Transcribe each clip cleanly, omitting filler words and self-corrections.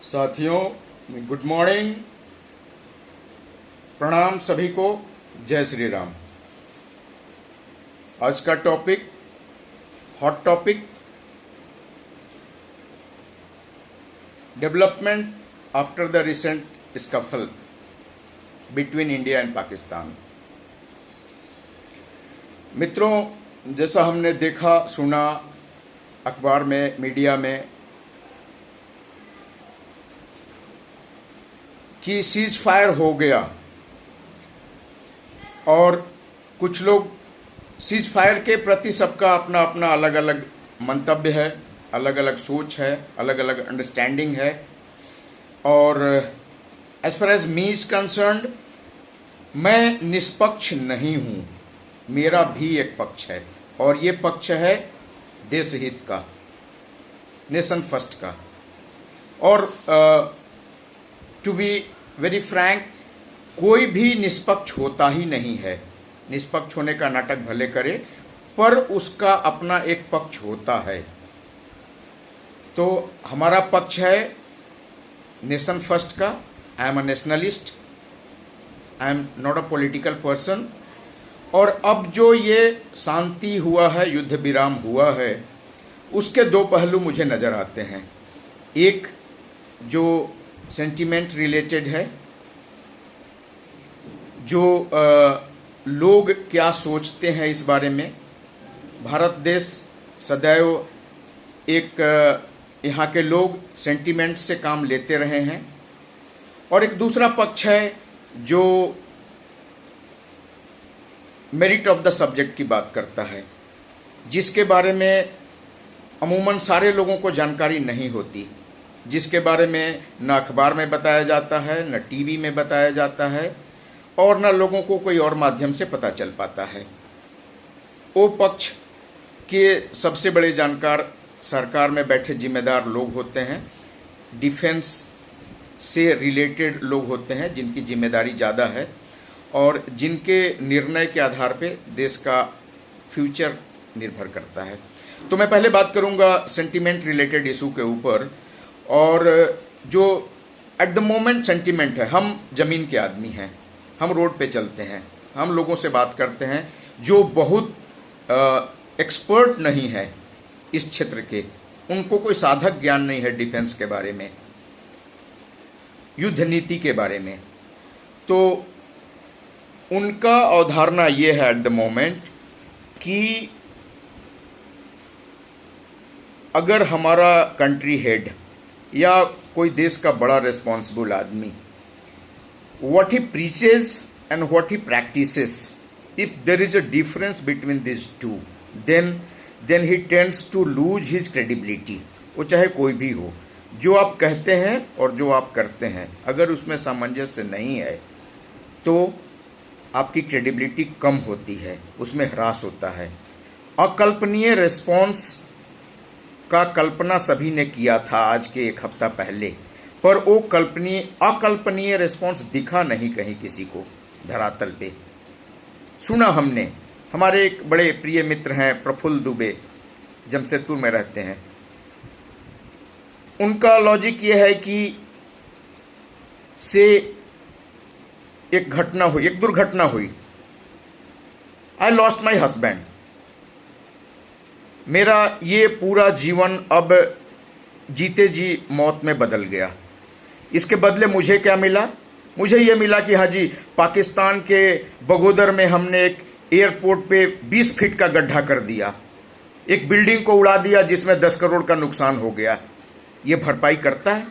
साथियों, good morning, प्रणाम सभी को, जय श्री राम। आज का topic, hot topic, development after the recent scuffle between India and Pakistan. मित्रों, जैसा हमने देखा सुना अखबार में, मीडिया में कि सीज फायर हो गया और कुछ लोग सीज फायर के प्रति सबका अपना अपना अलग अलग मंतव्य है, अलग अलग सोच है, अलग अलग अंडरस्टैंडिंग है। और as far as me is concerned, मैं निष्पक्ष नहीं हूं, मेरा भी एक पक्ष है और ये पक्ष है देश हित का, नेशन फर्स्ट का। और टू बी वेरी फ्रैंक, कोई भी निष्पक्ष होता ही नहीं है। निष्पक्ष होने का नाटक भले करे, पर उसका अपना एक पक्ष होता है। तो हमारा पक्ष है नेशन फर्स्ट का। I am a nationalist, I am not a political person. और अब जो ये शांति हुआ है, युद्ध विराम हुआ है, उसके दो पहलू मुझे नजर आते हैं। एक जो सेंटिमेंट रिलेटेड है, जो लोग क्या सोचते हैं इस बारे में। भारत देश सदैव एक यहाँ के लोग सेंटिमेंट से काम लेते रहे हैं। और एक दूसरा पक्ष है जो मेरिट ऑफ द सब्जेक्ट की बात करता है, जिसके बारे में अमूमन सारे लोगों को जानकारी नहीं होती, जिसके बारे में न अखबार में बताया जाता है, न टीवी में बताया जाता है, और न लोगों को कोई और माध्यम से पता चल पाता है। वो पक्ष के सबसे बड़े जानकार सरकार में बैठे जिम्मेदार लोग होते हैं, डिफेंस से रिलेटेड लोग होते हैं, जिनकी जिम्मेदारी ज़्यादा है और जिनके निर्णय के आधार पे देश का फ्यूचर निर्भर करता है। तो मैं पहले बात करूंगा सेंटिमेंट रिलेटेड इशू के ऊपर। और जो एट द मोमेंट सेंटिमेंट है, हम जमीन के आदमी हैं, हम रोड पे चलते हैं, हम लोगों से बात करते हैं जो बहुत एक्सपर्ट नहीं है इस क्षेत्र के, उनको कोई साधक ज्ञान नहीं है डिफेंस के बारे में, युद्ध नीति के बारे में। तो उनका अवधारणा ये है एट द मोमेंट कि अगर हमारा कंट्री हेड या कोई देश का बड़ा रिस्पॉन्सिबल आदमी, what he preaches and what he practices, if there is a difference between these two, then he tends to lose his credibility। वो चाहे कोई भी हो, जो आप कहते हैं और जो आप करते हैं, अगर उसमें सामंजस्य नहीं है तो आपकी क्रेडिबिलिटी कम होती है, उसमें ह्रास होता है। अकल्पनीय रिस्पॉन्स का कल्पना सभी ने किया था आज के एक हफ्ता पहले, पर वो अकल्पनीय रिस्पॉन्स दिखा नहीं कहीं किसी को धरातल पे। सुना हमने, हमारे एक बड़े प्रिय मित्र हैं प्रफुल्ल दुबे, जमशेदपुर में रहते हैं। उनका लॉजिक ये है कि से एक घटना हुई, एक दुर्घटना हुई, आई लॉस्ट माई हस्बैंड, मेरा ये पूरा जीवन अब जीते जी मौत में बदल गया। इसके बदले मुझे क्या मिला? मुझे ये मिला कि हाँ जी, पाकिस्तान के बगोदर में हमने एक एयरपोर्ट पे 20 फीट का गड्ढा कर दिया, एक बिल्डिंग को उड़ा दिया जिसमें 10 करोड़ का नुकसान हो गया। ये भरपाई करता है?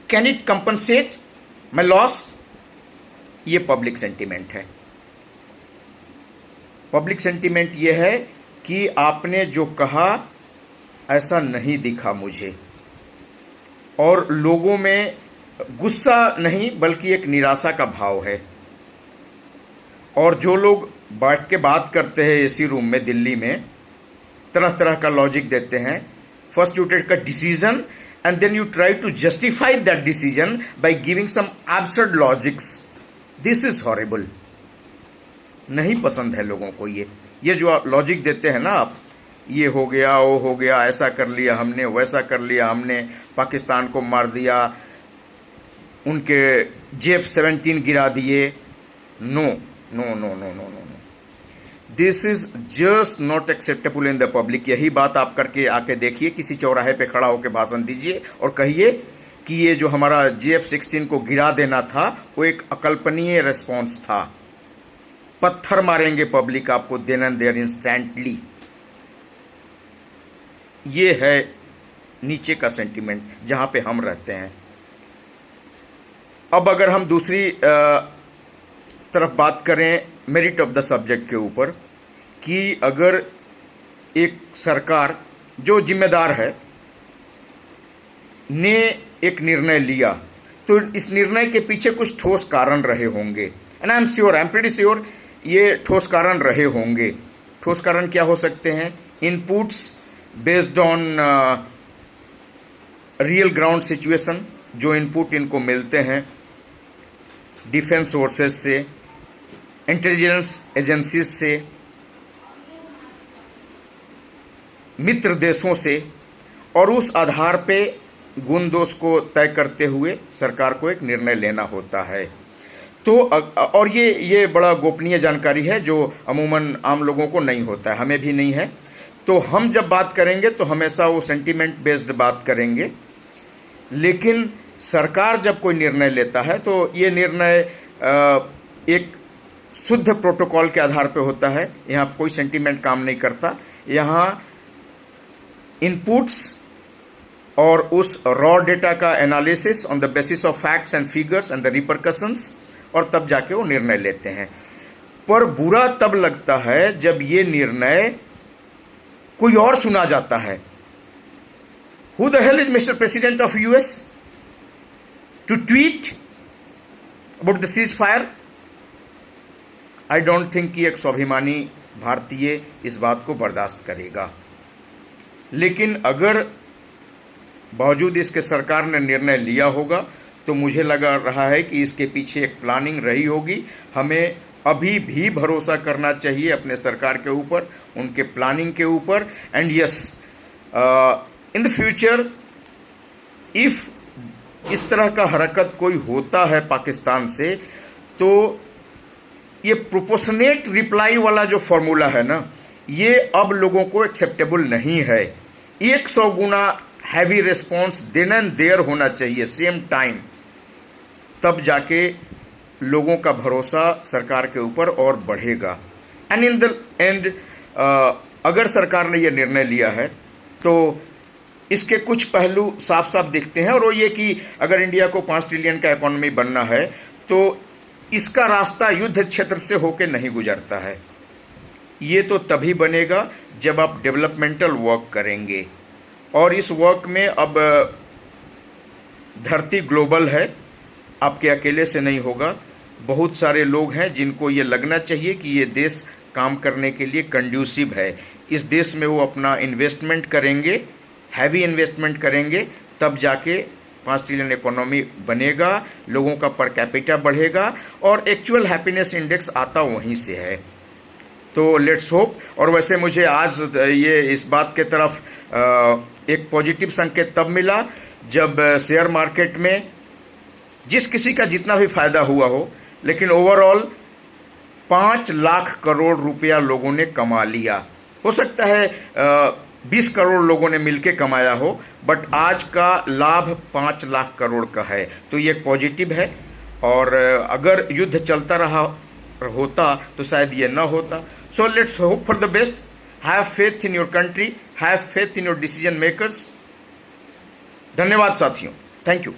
Can it compensate my loss? ये पब्लिक सेंटिमेंट है। पब्लिक सेंटिमेंट ये है कि आपने जो कहा ऐसा नहीं दिखा मुझे, और लोगों में गुस्सा नहीं बल्कि एक निराशा का भाव है। और जो लोग बैठ के बात करते हैं एसी रूम में दिल्ली में, तरह तरह का लॉजिक देते हैं। First you take a decision and then you try to justify that decision by giving some absurd logics. This is horrible. नहीं पसंद है लोगों को ये जो लॉजिक देते हैं ना आप, ये हो गया, वो हो गया, ऐसा कर लिया हमने, वैसा कर लिया हमने, पाकिस्तान को मार दिया, उनके JF-17 गिरा दिए। No no no no no no no, this is just not acceptable in the public. यही बात आप करके आके देखिए, किसी चौराहे पे खड़ा होकर भाषण दीजिए और कहिए कि ये जो हमारा JF-16 को गिरा देना था वो एक अकल्पनीय रेस्पॉन्स था। पत्थर मारेंगे पब्लिक आपको देन एंड देयर इंस्टेंटली। ये है नीचे का सेंटीमेंट जहां पे हम रहते हैं। अब अगर हम दूसरी तरफ बात करें मेरिट ऑफ द सब्जेक्ट के ऊपर, कि अगर एक सरकार जो जिम्मेदार है ने एक निर्णय लिया तो इस निर्णय के पीछे कुछ ठोस कारण रहे होंगे। And I am pretty sure ये ठोस कारण रहे होंगे। ठोस कारण क्या हो सकते हैं? Inputs based on real ground situation, जो इनपुट इनको मिलते हैं डिफेंस सोर्सेज से, इंटेलिजेंस एजेंसीज से, मित्र देशों से, और उस आधार पे गुण दोष को तय करते हुए सरकार को एक निर्णय लेना होता है। तो और ये बड़ा गोपनीय जानकारी है जो अमूमन आम लोगों को नहीं होता है, हमें भी नहीं है। तो हम जब बात करेंगे तो हमेशा वो सेंटीमेंट बेस्ड बात करेंगे, लेकिन सरकार जब कोई निर्णय लेता है तो ये निर्णय एक शुद्ध प्रोटोकॉल के आधार पे होता है। यहाँ कोई सेंटीमेंट काम नहीं करता। यहाँ इनपुट्स और उस रॉ डेटा का analysis on the basis of facts and figures and the repercussions, और तब जाके वो निर्णय लेते हैं। पर बुरा तब लगता है जब ये निर्णय कोई और सुना जाता है। Who the hell is Mr. President of US to tweet about the ceasefire? I don't think कि एक स्वाभिमानी भारतीय इस बात को बर्दाश्त करेगा। लेकिन अगर बावजूद इसके सरकार ने निर्णय लिया होगा तो मुझे लगा रहा है कि इसके पीछे एक प्लानिंग रही होगी। हमें अभी भी भरोसा करना चाहिए अपने सरकार के ऊपर, उनके प्लानिंग के ऊपर। And yes, in the future if इस तरह का हरकत कोई होता है पाकिस्तान से, तो ये प्रोपोर्शनेट रिप्लाई वाला जो फॉर्मूला है ना, ये अब लोगों को एक्सेप्टेबल नहीं है। 100 गुना heavy response then and there होना चाहिए सेम टाइम, तब जाके लोगों का भरोसा सरकार के ऊपर और बढ़ेगा। एंड इन द एंड अगर सरकार ने यह निर्णय लिया है तो इसके कुछ पहलू साफ साफ दिखते हैं, और वो ये कि अगर इंडिया को 5 ट्रिलियन का इकोनॉमी बनना है तो इसका रास्ता युद्ध क्षेत्र से होकर नहीं गुजरता है। ये तो तभी बनेगा जब आप डेवलपमेंटल वर्क करेंगे, और इस वर्क में अब धरती ग्लोबल है, आपके अकेले से नहीं होगा। बहुत सारे लोग हैं जिनको ये लगना चाहिए कि ये देश काम करने के लिए कंड्यूसिव है। इस देश में वो अपना इन्वेस्टमेंट करेंगे, हैवी इन्वेस्टमेंट करेंगे, तब जाके 5 ट्रिलियन इकोनॉमी बनेगा, लोगों का पर कैपिटा बढ़ेगा, और एक्चुअल हैप्पीनेस इंडेक्स आता वहीं से है। तो लेट्स होप। और वैसे मुझे आज ये इस बात के तरफ एक पॉजिटिव संकेत तब मिला जब शेयर मार्केट में जिस किसी का जितना भी फायदा हुआ हो, लेकिन ओवरऑल 5 लाख करोड़ रुपया लोगों ने कमा लिया। हो सकता है 20 करोड़ लोगों ने मिलकर कमाया हो, बट आज का लाभ 5 लाख करोड़ का है। तो ये एक पॉजिटिव है, और अगर युद्ध चलता रहा होता तो शायद ये ना होता। So let's hope for the best, have faith in your country, have faith in your decision makers. धन्यवाद साथियों, थैंक यू।